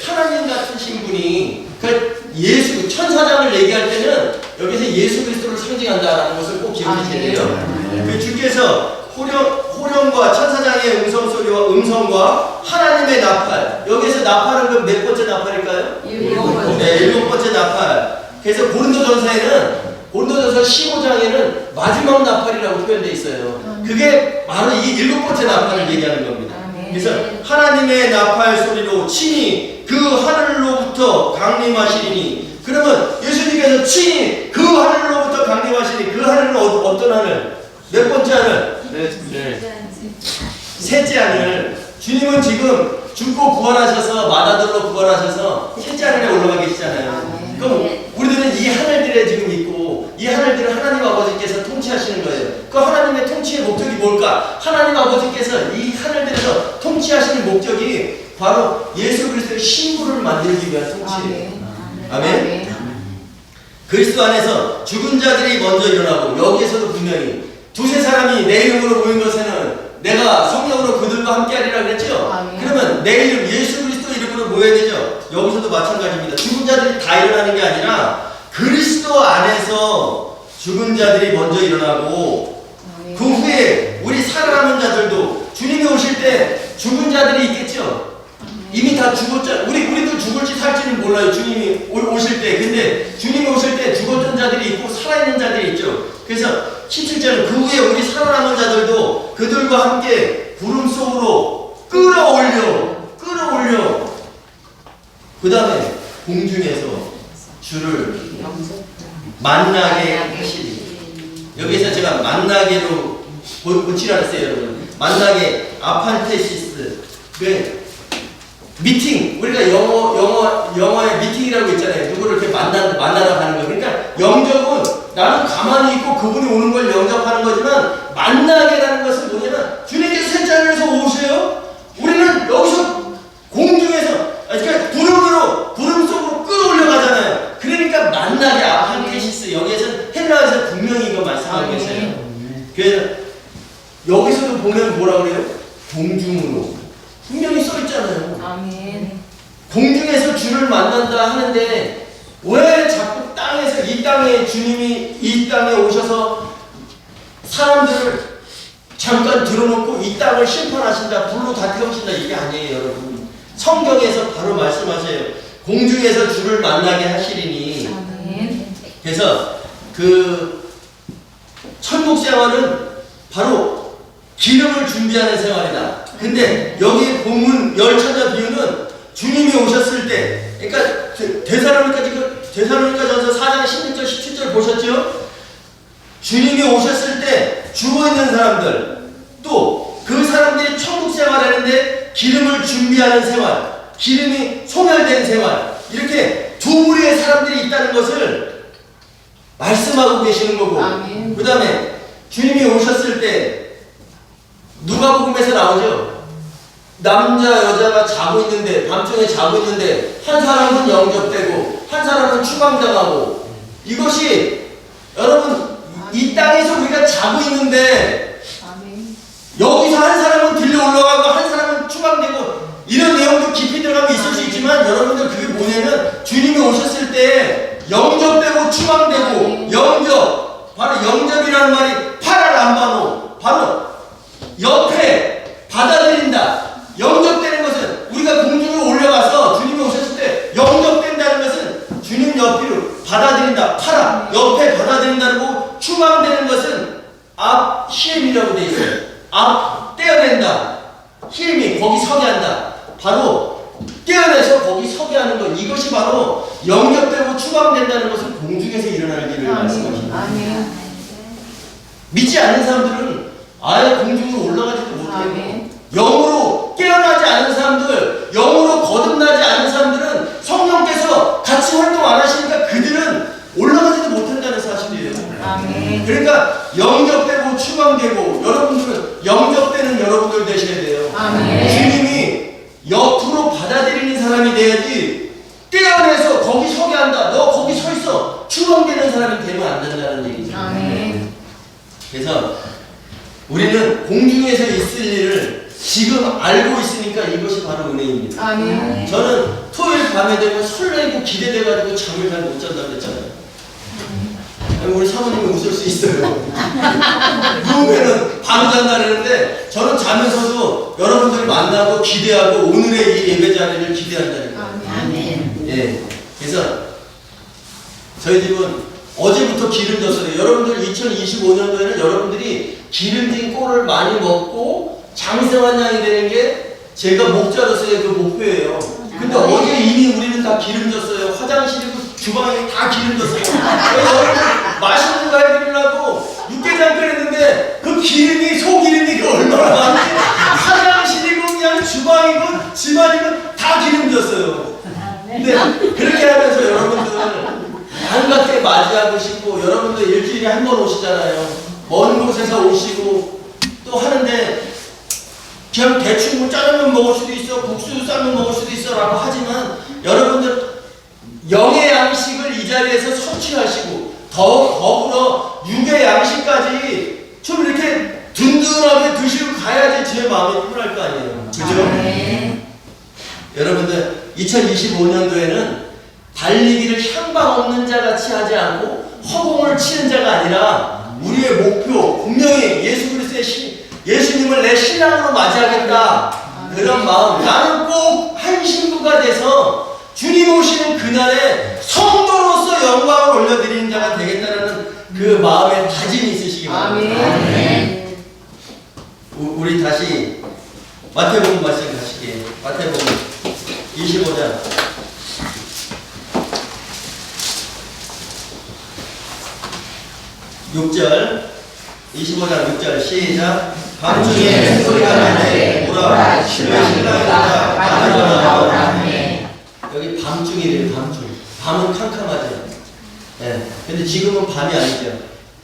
하나님 같은 신분이, 그러니까 예수 천사장을 얘기할 때는 여기서 예수 그리스도를 상징한다라는 것을 꼭 기억하셔야 돼요. 그 주께서 호령과 천사장의 음성과 하나님의 나팔, 여기서 나팔은 그 몇 번째 나팔일까요? 네, 7번째 나팔. 그래서 고린도전서 15장에는 마지막 나팔이라고 표현되어 있어요. 그게 바로 이 7번째 나팔을 얘기하는 겁니다. 그래서 하나님의 나팔 소리로 친히 그 하늘로부터 강림하시리니, 그러면 예수님께서 친히 그 하늘로부터 강림하시니, 그 하늘은 어떤 하늘? 몇 번째 하늘? 셋째 하늘. 주님은 지금 죽고 부활하셔서 마다들로 부활하셔서 셋째 하늘에 올라가 계시잖아요. 그럼 우리들은 이 하늘들에 지금 있고, 이 하늘들은 하나님 아버지께서 통치하시는 거예요. 그 하나님의 통치의 목적이 뭘까? 하나님 아버지께서 이 하늘들에서 통치하시는 목적이 바로 예수 그리스도의 신부를 만들기 위한 통치예요. 아멘. 그리스도 안에서 죽은 자들이 먼저 일어나고, 여기에서도 분명히 두세 사람이 내 이름으로 모인 것에는 내가 성령으로 그들과 함께하리라 그랬죠. 그러면 내 이름, 예수 그리스도 이름으로 모여야 되죠. 여기서도 마찬가지입니다. 죽은 자들이 다 일어나는 게 아니라 그리스도 안에서 죽은 자들이 먼저 일어나고, 그 후에 우리 살아남은 자들도 주님이 오실 때 죽은 자들이 있겠죠. 이미 다 죽었잖아요. 우리도 죽을지 살지는 몰라요, 주님이 오실 때. 근데 주님이 오실 때 죽었던 자들이 있고 살아있는 자들이 있죠. 그래서 17절은 그 후에 우리 살아남은 자들도 그들과 함께 구름 속으로 끌어올려 그 다음에 공중에서 주를 만나게 하시리. 여기서 제가 만나게로 고치라 했어요, 여러분. 만나게, 아판테시스. 미팅, 우리가 영어에 미팅이라고 있잖아요. 누구를 이렇게 만나러 가는 거. 그러니까 영접은 나는 가만히 있고 그분이 오는 걸 영접하는 거지만, 만나게라는 것은 뭐냐면 주님께서 셋째 하늘에서 오세요. 우리는 여기서 공중에서, 그러니까 구름 속으로 끌어올려 가잖아요. 그러니까 만나게, 아판테시스. 여기에서는 헬라어에서 분명히 이거 말씀하고 계세요. 그래서 여기서도 보면 뭐라 그래요? 공중으로. 분명히 써 있잖아요. 아멘. 공중에서 주를 만난다 하는데 왜 자꾸 땅에서, 이 땅에 주님이 이 땅에 오셔서 사람들을 잠깐 들어놓고 이 땅을 심판하신다, 불로 다 태우신다, 이게 아니에요, 여러분. 성경에서 바로 말씀하세요. 공중에서 주를 만나게 하시리니. 아멘. 그래서 그 천국 생활은 바로 기름을 준비하는 생활이다. 근데 여기 본문 열천자 비유는 주님이 오셨을 때, 그러니까 데살로니가전서 4장 16절 17절 보셨죠? 주님이 오셨을 때 죽어있는 사람들, 또 그 사람들이 천국 생활하는데 기름을 준비하는 생활, 기름이 소멸된 생활, 이렇게 두 부류의 사람들이 있다는 것을 말씀하고 계시는 거고, 그 다음에 주님이 오셨을 때 누가복음에서 나오죠. 남자 여자가 자고 있는데, 밤중에 자고 있는데 한 사람은 영접되고 한 사람은 추방당하고, 이것이 여러분 이 땅에서 우리가 자고 있는데 여기서 한 사람은 들려 올라가고 한 사람은 추방되고, 이런 내용도 깊이 들어가면 있을 수 있지만, 여러분들 그게 뭐냐면 주님이 오셨을 때 영접되고 추방되고, 바로 영접이라는 말이 파라람바노, 바로 옆에 받아들인다. 영접되는 것은 우리가 공중으로 올라가서 주님이 오셨을 때 영접된다는 것은 주님 옆으로 받아들인다. 파라, 옆에 받아들인다는 거고, 추방되는 것은 앞 히엠이라고 되어 있어요. 앞 떼어낸다. 히엠이 거기 서게 한다. 바로 떼어내서 거기 서게 하는 것. 이것이 바로 영접되고 추방된다는 것은 공중에서 일어날 일을 말씀하십니다. 믿지 않는 사람들은 아예 공중으로 올라가지도 못해요. 영으로 깨어나지 않은 사람들, 영으로 거듭나지 않은 사람들은 성령께서 같이 활동 안 하시니까 그들은 올라가지도 못한다는 사실이에요. 그러니까 영접되고 추방되고, 여러분들은 영접되는 여러분들 되셔야 돼요. 주님이 옆으로 받아들이는 사람이 돼야지, 떼어내서 거기 서게 한다, 너 거기 서 있어, 추방되는 사람이 되면 안 된다는 얘기죠. 그래서 우리는 공중에서 있을 일을 지금 알고 있으니까 이것이 바로 은혜입니다. 아멘. 저는 토요일 밤에 되면 설레고 기대돼가지고 잠을 잘 못 잔다고 했잖아요. 우리 사모님이 웃을 수 있어요. 누우면은 밤 잔다 그러는데 저는 자면서도 여러분들 만나고 기대하고 오늘의 이 예배 자리를 기대한다는 거예요. 아멘. 예. 그래서 저희 집은 어제부터 기름졌어요. 여러분들 2025년도에는 여러분들이 기름진 꼴을 많이 먹고 장성한 양이 되는 게 제가 목자로서의 그 목표예요. 근데 어제 이미 우리는 다 기름졌어요. 화장실이고 주방이 다 기름졌어요. 그래서 여러분들 맛있는 거 해드리려고 육개장 끓였는데 그 기름이 소기름이 그 얼마나 많은지 화장실이고 그냥 주방이고 집안이고 다 기름졌어요. 근데 그렇게 하면서 여러분들 반갑게 맞이하고 싶고 여러분들 일주일에 한 번 오시잖아요. 먼 곳에서 오시고 또 하는데 그냥 대충 뭐 짜장면 먹을 수도 있어, 국수 쌈면 먹을 수도 있어 라고 하지만 여러분들 영의 양식을 이 자리에서 섭취하시고 더불어 육의 양식까지 좀 이렇게 든든하게 드시고 가야지 제 마음이 편할 거 아니에요. 그죠? 네. 여러분들 2025년도에는 달리기를 향방 없는 자 같이 하지 않고 허공을 치는 자가 아니라 우리의 목표 분명히 예수 그리스도의 예수님을 내 신랑으로 맞이하겠다. 그런 마음. 나는 꼭 한 신부가 돼서 주님 오시는 그날에 성도로서 영광을 올려드리는 자가 되겠다는 그 마음의 다짐이 있으시기 바랍니다. 아멘. 우리 다시 마태복음 말씀 가시게. 마태복음 25장 6절 25장 6절 시작. 밤중에 소리가 나네 오라 신랑이다 밤이다. 여기 밤중이래요. 밤은 캄캄하죠. 예. 근데 지금은 밤이 아니죠.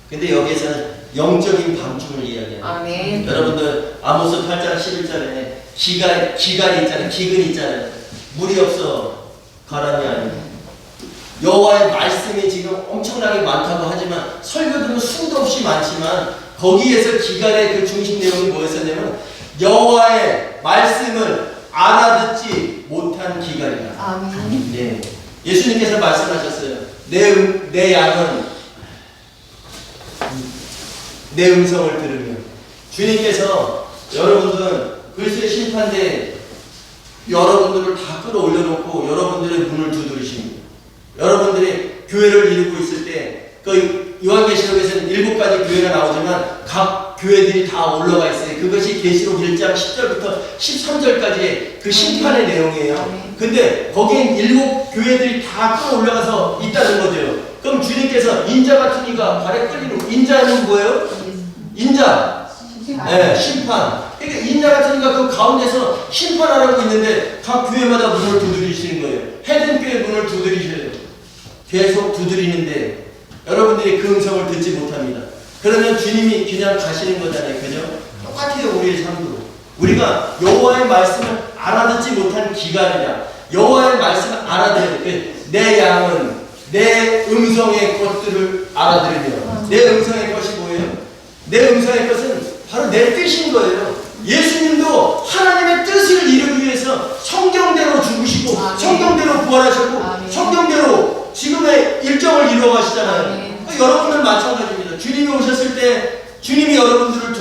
근데 여기에서는 영적인 밤중을 이야기해요. 아멘. 여러분들 아모스 8장 11절에 기갈이 있잖아요. 기근이 있잖아요. 물이 없어 바람이 아니고 여호와의 말씀이 지금 엄청나게 많다고 하지만 설교들은 수도 없이 많지만 거기에서 기갈의 그 중심 내용이 뭐였었냐면 여호와의 말씀을 알아듣지 못한 기갈이다. 아멘. 네. 예수님께서 말씀하셨어요. 내 양은 내 음성을 들으며 주님께서 여러분들 그리스도의 심판대에 여러분들을 다 끌어올려놓고 여러분들의 문을 두드리십니다. 여러분들이 교회를 이루고 있을 때 그 요한계시록에서는 7가지 교회가 나오지만 각 교회들이 다 올라가 있어요. 그것이 계시록 1장 10절부터 13절까지의 그 심판의 내용이에요. 근데 거기엔 7교회들이 다 끌어올라가서 있다는 거죠. 그럼 주님께서 인자 같은 이가 발에 끌리는 인자는 뭐예요? 인자. 네, 심판. 그러니까 인자 같은 이가 그 가운데서 심판하라고 있는데 각 교회마다 문을 두드리시는 거예요. 헤든교회 문을 두드리셔요. 계속 두드리는데 여러분들이 그 음성을 듣지 못합니다. 그러면 주님이 그냥 가시는 거잖아요. 그죠? 똑같아요. 우리의 삶도. 우리가 여호와의 말씀을 알아듣지 못한 기간이냐. 여호와의 말씀을 알아들어야 돼. 내 양은 내 음성의 것들을 알아들으며 내 음성의 것이 뭐예요? 내 음성의 것은 바로 내 뜻인 거예요. 예수님도 하나님의 뜻을 이루기 위해서 성경대로 죽으시고 성경대로 부활하셨고 성경대로 지금의 일정을 이루어 가시잖아요. 여러분들 마찬가지입니다. 주님이 오셨을 때 주님이 여러분들을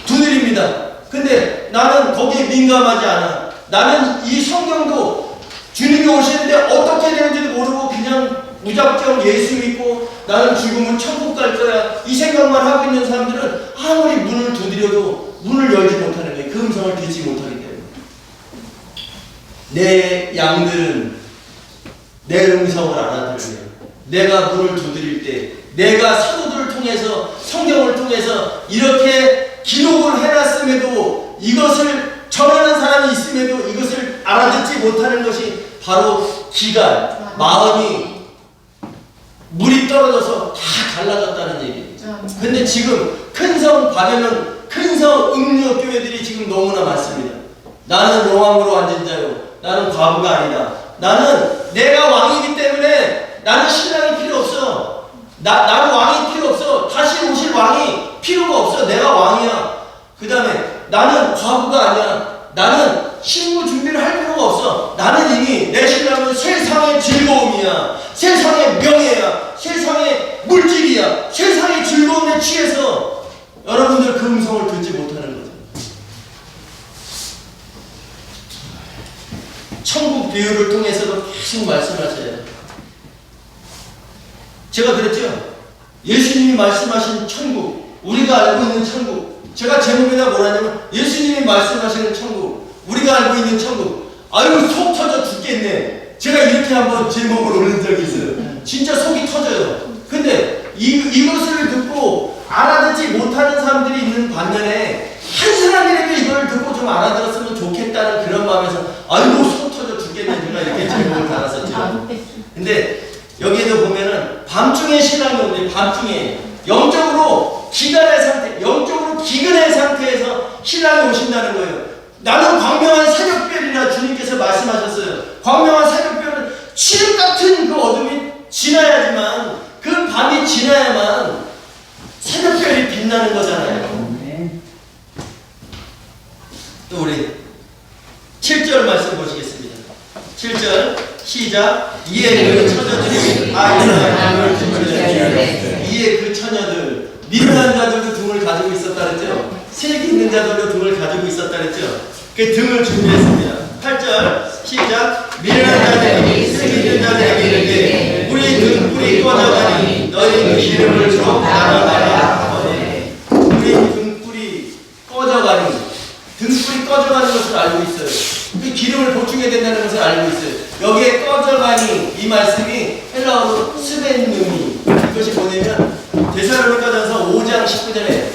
두드립니다. 근데 나는 거기에 민감하지 않아. 나는 이 성경도 주님이 오시는데 어떻게 되는지도 모르고 그냥 무작정 예수 믿고 나는 죽으면 천국 갈 거야 이 생각만 하고 있는 사람들은 아무리 문을 두드려도 문을 열지 못하는 거예요. 그 음성을 듣지 못하기 때문에. 내 양들은 내 음성을 알아들으며 내가 문을 두드릴 때 내가 사도들을 통해서 성경을 통해서 이렇게 기록을 해놨음에도 이것을 전하는 사람이 있음에도 이것을 알아듣지 못하는 것이 바로 기간, 마음이 물이 떨어져서 다 갈라졌다는 얘기예요. 근데 지금 큰성 바벨론 큰성 음료 교회들이 지금 너무나 많습니다. 나는 왕으로 앉은 자요. 나는 과부가 아니다. 나는 내가 왕이기 때문에 나는 신랑이 필요 없어. 나는 왕이 필요 없어. 다시 오실 왕이 필요가 없어. 내가 왕이야. 그 다음에 나는 과부가 아니야. 나는 신부 준비를 할 필요가 없어. 나는 이미 내 신랑은 세상의 즐거움이야. 세상의 명예야. 세상의 물질이야. 세상의 즐거움에 취해서 여러분들 그 음성을 듣지 못하는 거죠. 천국 비유를 통해서도 계속 말씀하셔요. 제가 그랬죠. 예수님이 말씀하신 천국, 우리가 알고 있는 천국. 제가 제목에다 뭐라냐면 예수님이 말씀하시는 천국, 우리가 알고 있는 천국. 아유, 속 터져 죽겠네. 제가 이렇게 한번 제목을 올린 적이 있어요. 진짜 속이 터져요. 근데 이것을 듣고 알아듣지 못하는 사람들이 있는 반면에 한 사람이라도 이걸 듣고 좀 알아들었으면 좋겠다는 그런 마음에서 아이고 속 터져 죽겠네. 제가 이렇게 제목을 달았었죠. 근데 여기에도 보면은 밤중에 신랑이 오는데 밤중에 영적으로 기간의 상태, 영적으로 기근의 상태에서 신랑이 오신다는 거예요. 나는 광명한 새벽별이라 주님께서 말씀하셨어요. 광명한 새벽별은 칠흑 같은 그 어둠이 지나야지만, 그 밤이 지나야만 새벽별이 빛나는 거잖아요. 또 우리 7절 말씀 보시겠습니다. 7절 시작. 이에 그 처녀들이 다 일어나서 이에 그 처녀들, 미련한 자들도 등을 가지고 있었다 그랬죠. 슬기 있는 자들도 등을 가지고 있었다 그랬죠. 그 등을 준비했습니다. 8절 시작. 미련한 자들이 슬기 있는 자들에게 이르되 우리 등불이 꺼져가니 너희 기름을 좀 나눠가라. 우리 등불이 꺼져가니, 등불이 꺼져가는 것을 알고 있어요. 그 기름을 보충해야 된다는 것을 알고 있어요. 여기에 꺼져가니 이 말씀이 헬라어로 스벤누미, 이것이 뭐냐면 데살로니가전서 5장 19절에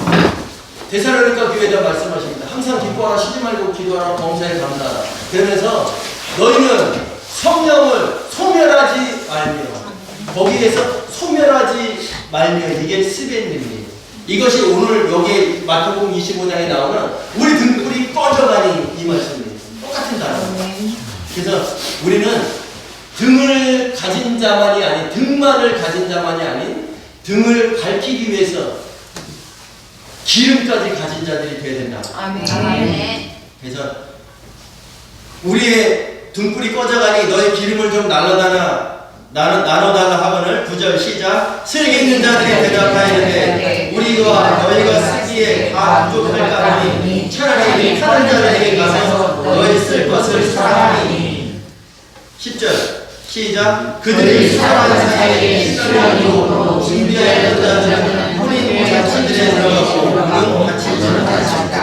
데살로니가 교회에다 말씀하십니다. 항상 기뻐하라, 쉬지 말고 기도하라, 범사에 감사하라. 그러면서 너희는 성령을 소멸하지 말며, 거기에서 소멸하지 말며, 이게 스벤누미. 이것이 오늘 여기 마태복음 25장에 나오는 우리 등불이 꺼져가니 이 말씀입니다. 똑같은 단어. 그래서 우리는 등을 가진 자만이 아닌, 등만을 가진 자만이 아닌 등을 밝히기 위해서 기름까지 가진 자들이 되어야 된다. 아멘. 그래서 우리의 등불이 꺼져가니 너희 기름을 좀 나눠달라 하거늘 9절 시작. 슬기 있는 자들이 대답하였는데 우리가 너희가 쓰기에 다 부족할까 하니 차라리 타는 자들에게 가서 너희 쓸 것을 사하니. 10절 시작. 그들이 살아가는 사이에 신랑이 오고 준비하였던 자들은 혼인 잔치들에 들어가고 같이 들어갔다.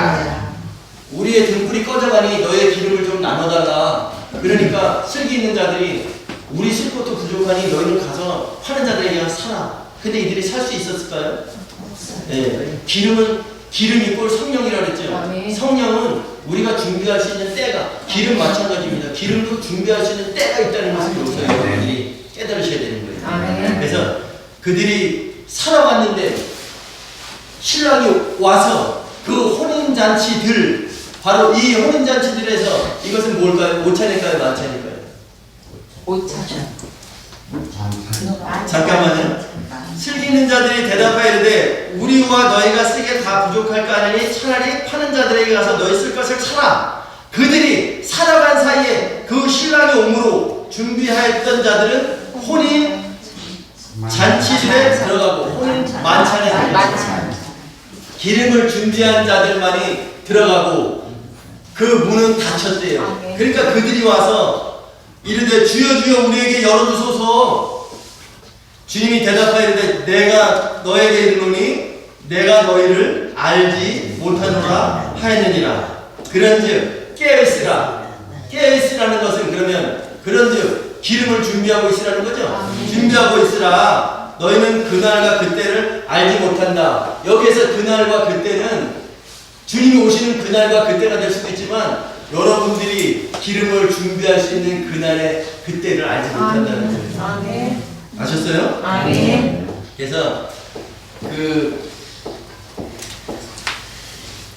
우리의 등불이 꺼져가니 너의 기름을 좀 나눠달라. 그러니까 슬기 있는 자들이 우리 쓸 것도 부족하니 너희는 가서 파는 자들에게 사라. 근데 이들이 살 수 있었을까요? 네. 기름이 꼴 성령이라고 했죠. 성령은 우리가 준비할 수 있는 때가, 기름 마찬가지입니다. 기름도 준비할 수 있는 때가 있다는 것을 여기서 여러분들이 깨달으셔야 되는 거예요. 그래서 그들이 살아갔는데 신랑이 와서 그 혼인잔치들, 바로 이 혼인잔치들에서 이것은 뭘까요? 5차례일까요? 만차례일까요? 5차. 잠깐만요. 슬기 있는 자들이 대답하여 이르되 우리와 너희가 쓰기에 다 부족할까 하니 차라리 파는 자들에게 가서 너희 쓸 것을 사라. 그들이 살아간 사이에 그 신랑이 오므로 준비하였던 자들은 혼인 잔치들에 들어가고 혼인 만찬에 들어가고, 기름을 준비한 자들만이 들어가고 그 문은 닫혔대요. 그러니까 그들이 와서 이르되 주여 주여 우리에게 열어주소서. 주님이 대답하이르되 내가 너에게 이르노니 내가 너희를 알지 못하노라 하였느니라. 그런즉 깨어있으라. 깨어있으라는 것은 그런즉 기름을 준비하고 있으라는 거죠. 준비하고 있으라. 너희는 그날과 그때를 알지 못한다. 여기에서 그날과 그때는 주님이 오시는 그날과 그때가 될 수도 있지만 여러분들이 기름을 준비할 수 있는 그날의 그때를 알지 못한다는 거예요. 아셨어요? 그래서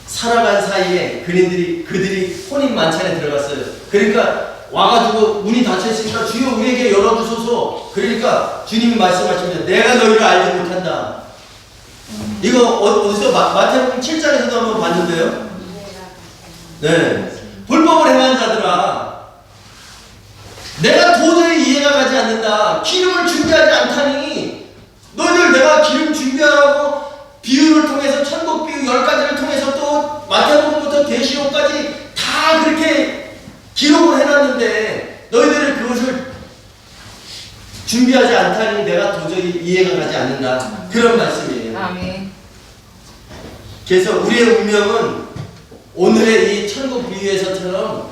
살아간 사이에 그들이 혼인 만찬에 들어갔어요. 그러니까 와가지고 문이 닫혀있으니까 주여 우리에게 열어주소서. 그러니까 주님이 말씀하십니다. 내가 너희를 알지 못한다. 이거 어디서 마태복음 7장에서도 한번 봤는데요. 네. 불법을 행한 자들아, 내가 도저히 이해가 가지 않는다. 기름을 준비하지 않다니, 너희들 내가 기름 준비하라고 비유를 통해서 천국 비유 10가지를 통해서 또 마태복음부터 계시록까지 다 그렇게 기록을 해놨는데 너희들은 그것을 준비하지 않다니 내가 도저히 이해가 가지 않는다. 그런 말씀이에요. 아멘. 그래서 우리의 운명은 오늘의 이 천국 비유에서처럼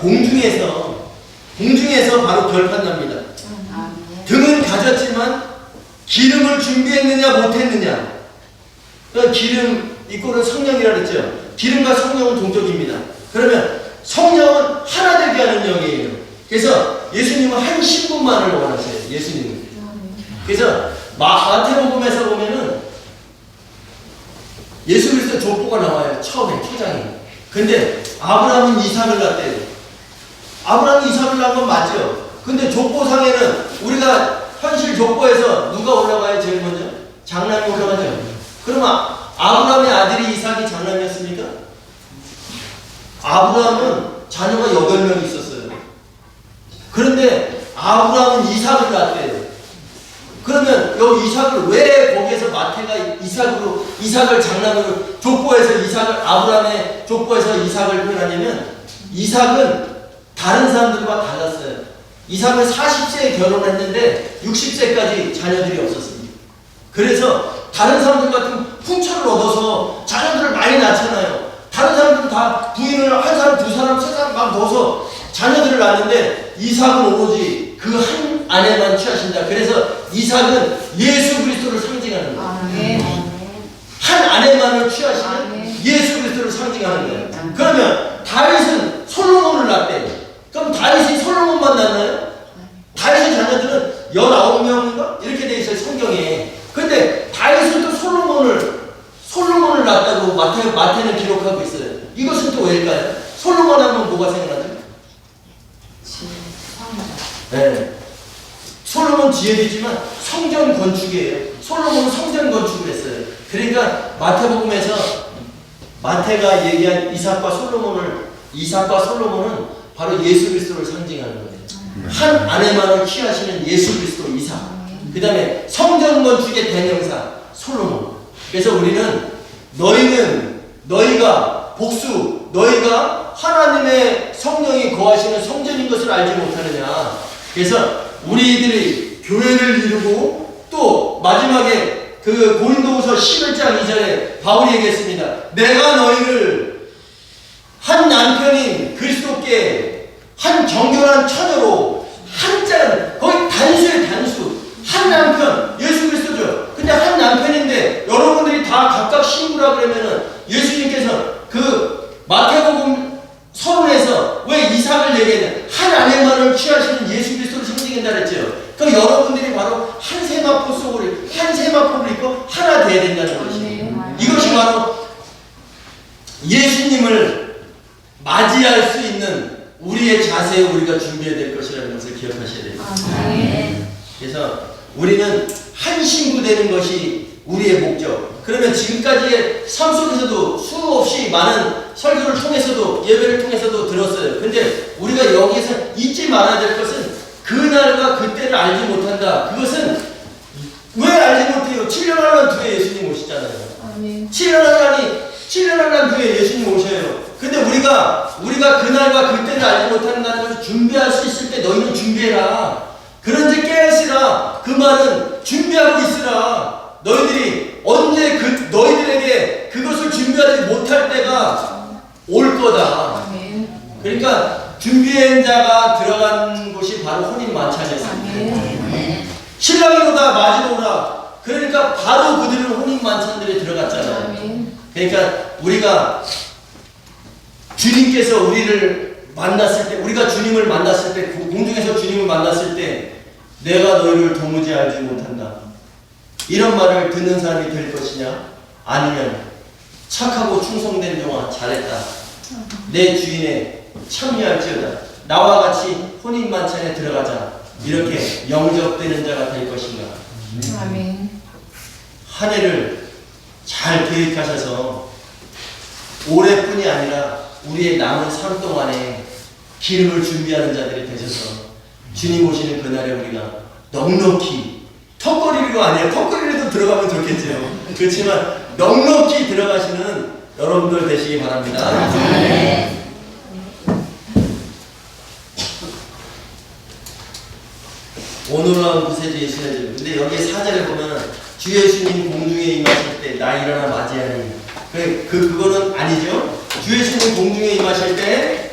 공중에서 바로 결판납니다. 아멘. 등은 가졌지만 기름을 준비했느냐 못했느냐. 그러니까 기름 이꼴은 성령이라 그랬죠. 기름과 성령은 동격입니다. 그러면 성령은 하나 되게 하는 영이에요. 그래서 예수님은 한 신분만을 원하세요. 예수님은. 그래서 마태복음에서 보면은 예수 그리스도 족보가 나와요. 처음에 초장에. 근데 아브라함은 이삭을 낳대요. 아브라함이 이삭을 낳은 건 맞죠. 근데 족보상에는 우리가 현실 족보에서 누가 올라가요? 제일 먼저? 장남이 올라가죠. 그러면 아브라함의 아들이 이삭이 장남이었습니까? 아브라함은 자녀가 8명이 있었어요. 그런데 아브라함은 이삭을 낳았대요. 그러면 여기 이삭을 왜 거기에서 마태가 이삭을 장남으로 족보에서 아브라함의 족보에서 이삭을 표현하냐면, 이삭은 다른 사람들과 달랐어요. 이삭은 40세에 결혼했는데 60세까지 자녀들이 없었습니다. 그래서 다른 사람들 같은 풍처를 얻어서 자녀들을 많이 낳잖아요. 다른 사람들은 다 부인을 한 사람, 두 사람, 세 사람 막 넣어서 자녀들을 낳는데 이삭은 오로지 그 한 아내만 취하신다. 그래서 이삭은 예수 그리스도를 상징하는 거예요. 아멘. 한 아내만을 취하시는 아멘. 예수 그리스도를 상징하는 거예요. 그러면 다윗은 솔로몬을 낳대요. 그럼 다윗이 솔로몬만 낳나요? 다윗의 자녀들은 19명인가? 이렇게 돼 있어요, 성경에. 근데 다윗은 또 솔로몬을 낳았다고 마태는 기록하고 있어요. 이것은 또 왜일까요? 솔로몬 하면 뭐가 생각나죠? 네. 솔로몬 지혜이지만 성전 건축이에요. 솔로몬은 성전 건축을 했어요. 그러니까 마태복음에서 마태가 얘기한 이삭과 솔로몬은 바로 예수 그리스도를 상징하는 거예요. 한 아내만을 취하시는 예수 그리스도 이삭. 그 다음에 성전 건축의 대명사 솔로몬. 그래서 우리는 너희가 하나님의 성령이 거하시는 성전인 것을 알지 못하느냐. 그래서 우리들이 교회를 이루고 또 마지막에 그 고린도후서 11장 2절에 바울이 얘기했습니다. 내가 너희를 한 남편인 그리스도께 한 정결한 처녀로 거의 단수의 단수. 한 남편, 예수 그리스도죠. 근데 한 남편인데 여러분들이 다 각각 신부라 그러면은 예수님께서 그 마태복음 서론에서 왜 이삭을 얘기했냐? 한 아내만을 취하시는 예수 그리스도를 상징한다 그랬죠. 그럼 여러분들이 바로 한 세마포를 입고 하나 돼야 된다는 것이에요. 이것이 바로 예수님을 맞이할 수 있는 우리의 자세에 우리가 준비해야 될 것이라는 것을 기억하셔야 됩니다. 그래서 우리는 한 신부 되는 것이 우리의 목적. 그러면 지금까지의 삶 속에서도 수없이 많은 설교를 통해서도 예배를 통해서도 들었어요. 근데 우리가 여기에서 잊지 말아야 될 것은 그날과 그때를 알지 못한다. 그것은 왜 알지 못해요? 7년 한란 뒤에 예수님 오시잖아요. 7년 한란 뒤에 예수님 오셔요. 근데 우리가 그날과 그때를 알지 못한다는 것을 준비할 수 있을 때 너희는 준비해라. 그런지 깨으시라. 그 말은 준비하고 있으라. 너희들이 언제 너희들에게 그것을 준비하지 못할 때가 올 거다. 그러니까 준비한 자가 들어간 곳이 바로 혼인 만찬이었습니다. 신랑이로다 맞이로 오라. 그러니까 바로 그들은 혼인 만찬들에 들어갔잖아요. 그러니까 우리가 주님께서 우리를 만났을 때, 우리가 주님을 만났을 때, 공중에서 주님을 만났을 때 내가 너희를 도무지 알지 못한다. 이런 말을 듣는 사람이 될 것이냐? 아니면 착하고 충성된 종아 잘했다. 내 주인에 참여할지어다. 나와 같이 혼인 만찬에 들어가자. 이렇게 영접되는 자가 될 것인가? 아멘. 한 해를 잘 계획하셔서 올해뿐이 아니라 우리의 남은 삶 동안에 기름을 준비하는 자들이 되셔서 주님 오시는 그날에 우리가 넉넉히 턱걸이로 아니에요. 턱걸이라도 들어가면 좋겠지요. 그렇지만 넉넉히 들어가시는 여러분들 되시기 바랍니다. 네. 오늘은 구세주의 신해주. 근데 여기 4절에 보면 주 예수님 공중에 임하실 때 나 일어나 맞이하니 그거는 아니죠. 주 예수님 공중에 임하실 때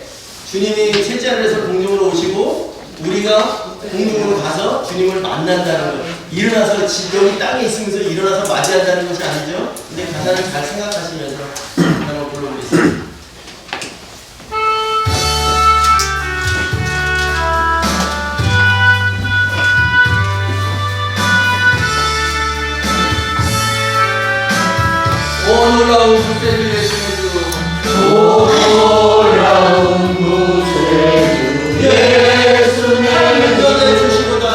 주님이 셋째 하늘에서 공중으로 오시고 우리가 공중으로 가서 주님을 만난다는 것. 일어나서 여기 땅에 있으면서 일어나서 맞이한다는 것이 아니죠. 근데 가사를 잘 생각하시면서 한번 불러보겠습니다. 놀라운 구세주 예수님 놀라운 구세주 예수님 안전해 주시고다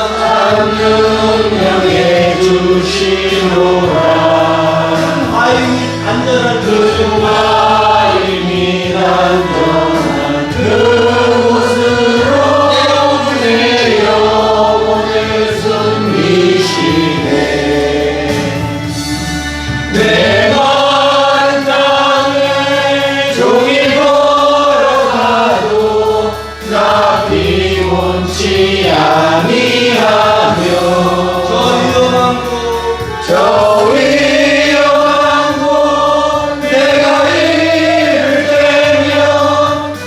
안녕해 주시노라 안전한 그 마음이 안전한 그곳으로 내 영혼을 숨기시네 내 마른 땅을 종일 걸어가도 나 피곤치 아니하며 저 위험한 곳 내가 이를 때면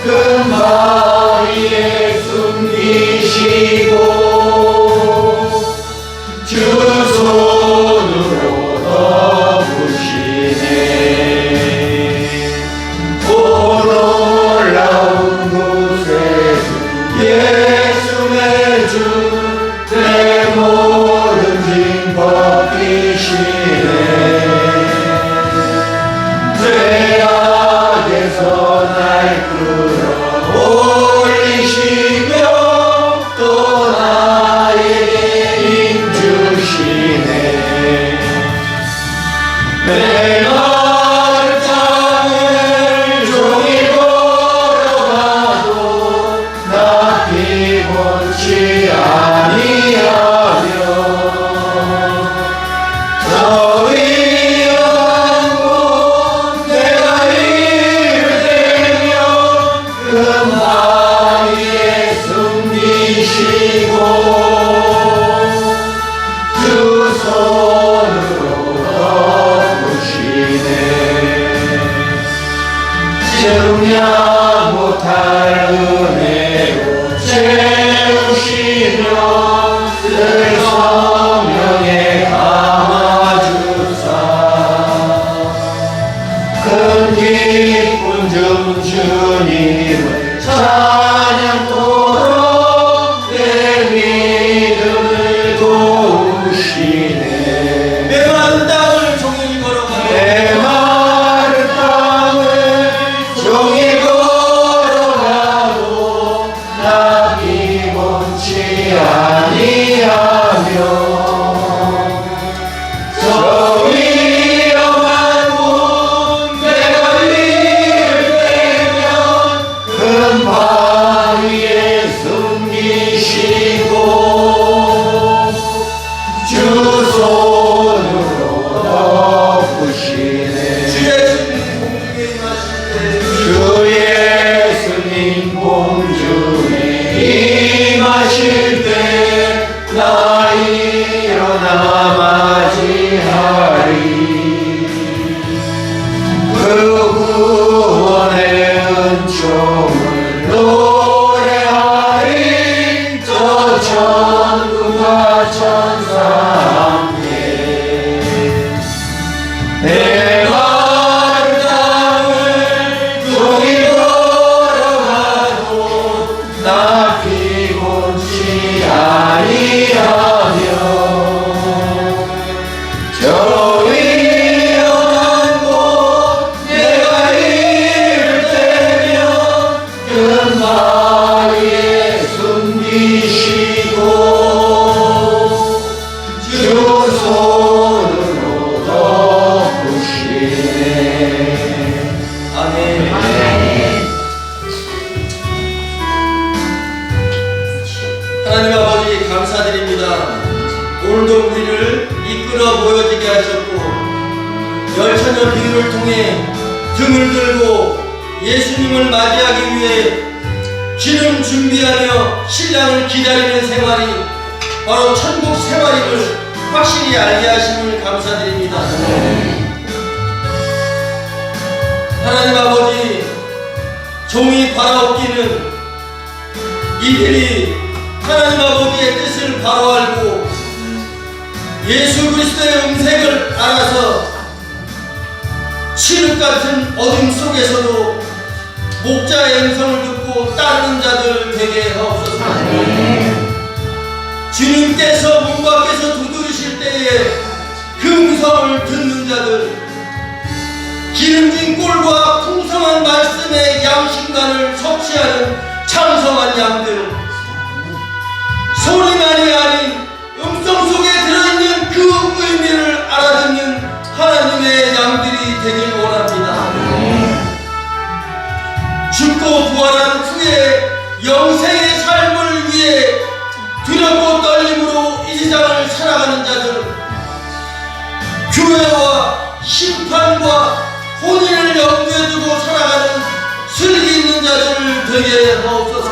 그 바위에 숨기시고 주 손으로 덮으시네 오 놀라운 구세주 예수의 주 내 모든 짐 벗기시네 죄악에서 날 끌어 올리시며 또 나에게 힘 주시네 내 마른 땅을 종일 걸어가도 나 피곤치 아니하며 저 위험한 곳 내가 이를 때면 그 바위에 숨기시고 두 손으로 덮으시네 채우냐 못할 은혜로 채우시며 늘 성령에 감아주사 큰 기쁨 중 주님을 찬양토록 내 믿음을 도우시네 내 마른 땅을 종일 걸어가도 내 마른 땅을 종일 걸어가도 나 피곤치 아니하며 저 위험한 곳 내가 이를 때면 큰 바위에 숨기시고 주 손으로 덮으시네 주 예수님 공중에 임하실 때 주 예수님 공중에 임하실 때 나 일어나 맞이하리 그 구원의 은총을 노래하리 저 천군과 천사 함께 내 마른 땅을 종일 걸어가도 나 피곤치 아니하며 저 위험한 곳 내가 이를 때면 그 바위에 숨기시고 주 손으로 덮으시네 하셨고 열처녀 비유를 통해 등을 들고 예수님을 맞이하기 위해 기름 준비하며 신랑을 기다리는 생활이 바로 천국 생활임을 확실히 알게 하심을 감사드립니다. 하나님 아버지, 종이 바라옵기는 이들이 하나님 아버지의 뜻을 바로 알고 예수 그리스도의 음색을 알아서 칠흑 같은 어둠 속에서도 목자의 음성을 듣고 따르는 자들 되게 하옵소서. 주님께서 문 밖에서 두드리실 때에 그 음성을 듣는 자들, 기름진 꼴과 풍성한 말씀의 양심관을 섭취하는 창성한 양들, 소리만이 아닌 음성 속에 들어있는 그 의미를 알아듣는 하나님의 양들이 되길 원합니다. 죽고 부활한 후에 영생의 삶을 위해 두렵고 떨림으로 이 세상을 살아가는 자들, 교회와 심판과 혼인을 염두에 두고 살아가는 슬기 있는 자들을 되게 하옵소서.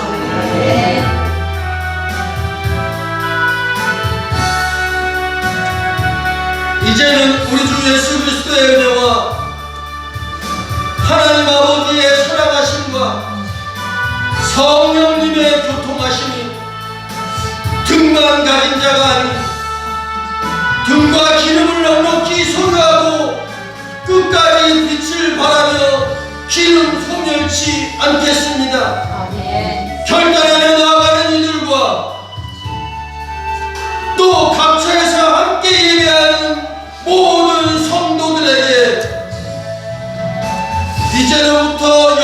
이제는 우리 주 예수 그리스도의 은혜와 하나님 아버지의 살아가심과 성령님의 교통하심이 등만 가진 자가 아닌 등과 기름을 넉넉히 소유하고 끝까지 빛을 발하며 기름 소멸치 않겠습니다. 결단하며 나아가는 이들과 또 각처에서 함께 예배하는 모든 성도들에게 이제로부터